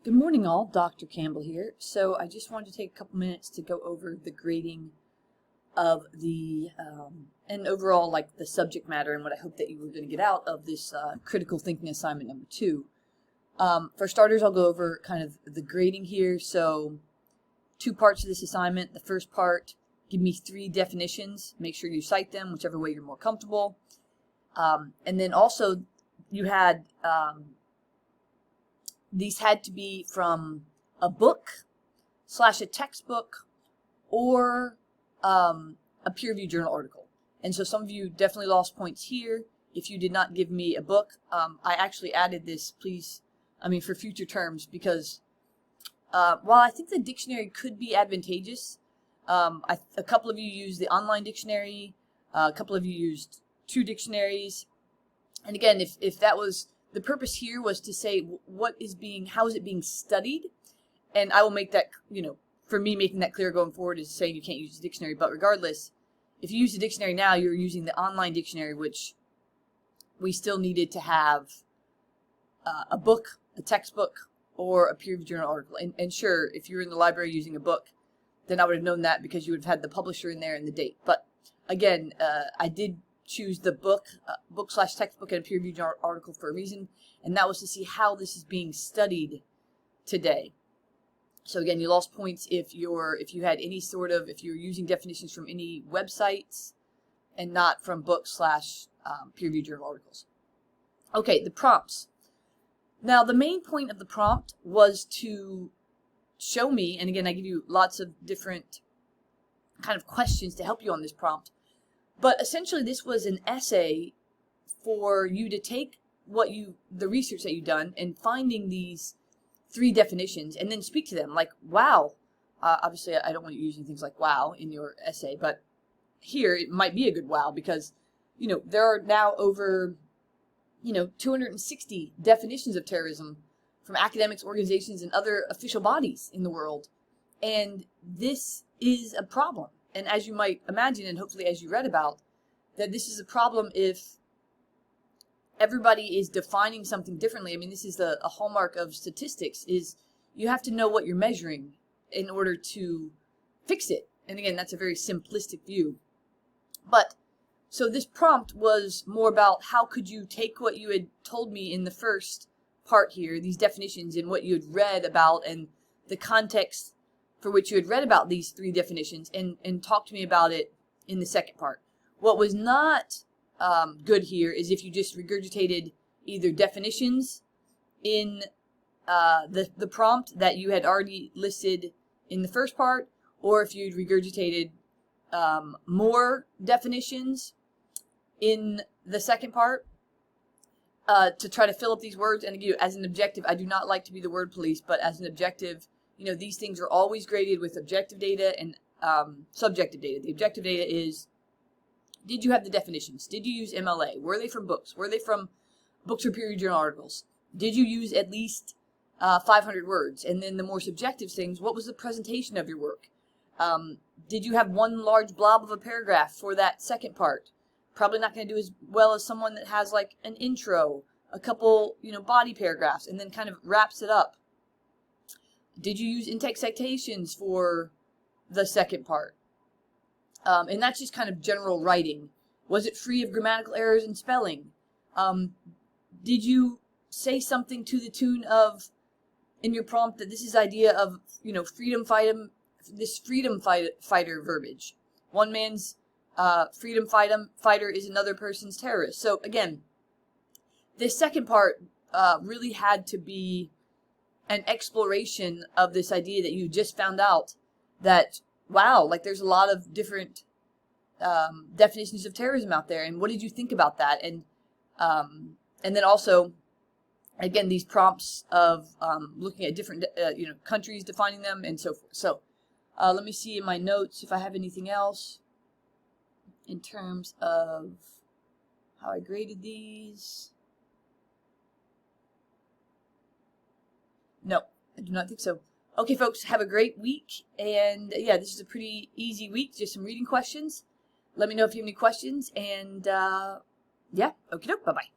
Good morning all, Dr. Campbell here. So I just wanted to take a couple minutes to go over the grading of the, and overall like the subject matter and what I hope that you were going to get out of this critical thinking assignment number 2. For starters, I'll go over kind of the grading here. So 2 parts of this assignment. The first part, give me 3 definitions. Make sure you cite them, whichever way you're more comfortable. And then also you had, these had to be from a book / a textbook or a peer-reviewed journal article. And so some of you definitely lost points here if you did not give me a book. I actually added this, for future terms, because while I think the dictionary could be advantageous, a couple of you used the online dictionary, a couple of you used 2 dictionaries. And again, if that was the purpose here, was to say how is it being studied, and I will make that, for me making that clear going forward is saying you can't use the dictionary. But regardless, if you use the dictionary now, you're using the online dictionary, which we still needed to have a book, a textbook, or a peer-reviewed journal article. And sure, if you were in the library using a book, then I would have known that because you would have had the publisher in there and the date. But again, I did choose the book / textbook and a peer-reviewed article for a reason, and that was to see how this is being studied today. So again, you lost points if you had if you were using definitions from any websites and not from books / peer-reviewed journal articles. Okay, the prompts. Now, the main point of the prompt was to show me, and again, I give you lots of different kind of questions to help you on this prompt. But essentially, this was an essay for you to take the research that you've done and finding these 3 definitions and then speak to them. Like, wow. Obviously, I don't want you using things like wow in your essay, but here it might be a good wow because, there are now over, 260 definitions of terrorism from academics, organizations, and other official bodies in the world. And this is a problem. And as you might imagine, and hopefully as you read about, that this is a problem if everybody is defining something differently. I mean, this is a hallmark of statistics, is you have to know what you're measuring in order to fix it. And again, that's a very simplistic view. But, so this prompt was more about how could you take what you had told me in the first part here, these definitions, and what you had read about and the context for which you had read about these 3 definitions, and talk to me about it in the second part. What was not good here is if you just regurgitated either definitions in the prompt that you had already listed in the first part, or if you'd regurgitated more definitions in the second part to try to fill up these words. And again, as an objective, I do not like to be the word police, but as an objective, these things are always graded with objective data and subjective data. The objective data is, did you have the definitions? Did you use MLA? Were they from books? Were they from books or peer-reviewed journal articles? Did you use at least 500 words? And then the more subjective things, what was the presentation of your work? Did you have one large blob of a paragraph for that second part? Probably not going to do as well as someone that has like an intro, a couple, body paragraphs, and then kind of wraps it up. Did you use in-text citations for the second part? And that's just kind of general writing. Was it free of grammatical errors and spelling? Did you say something to the tune of, in your prompt, that this is idea of, freedom fighter verbiage? One man's freedom fighter is another person's terrorist. So again, this second part really had to be an exploration of this idea that you just found out that, wow, like there's a lot of different definitions of terrorism out there, and what did you think about that? And then also, again, these prompts of looking at different countries, defining them, and so forth. So let me see in my notes if I have anything else in terms of how I graded these. No, I do not think so. Okay, folks, have a great week. And yeah, this is a pretty easy week, just some reading questions. Let me know if you have any questions. And yeah, okie doke, bye-bye.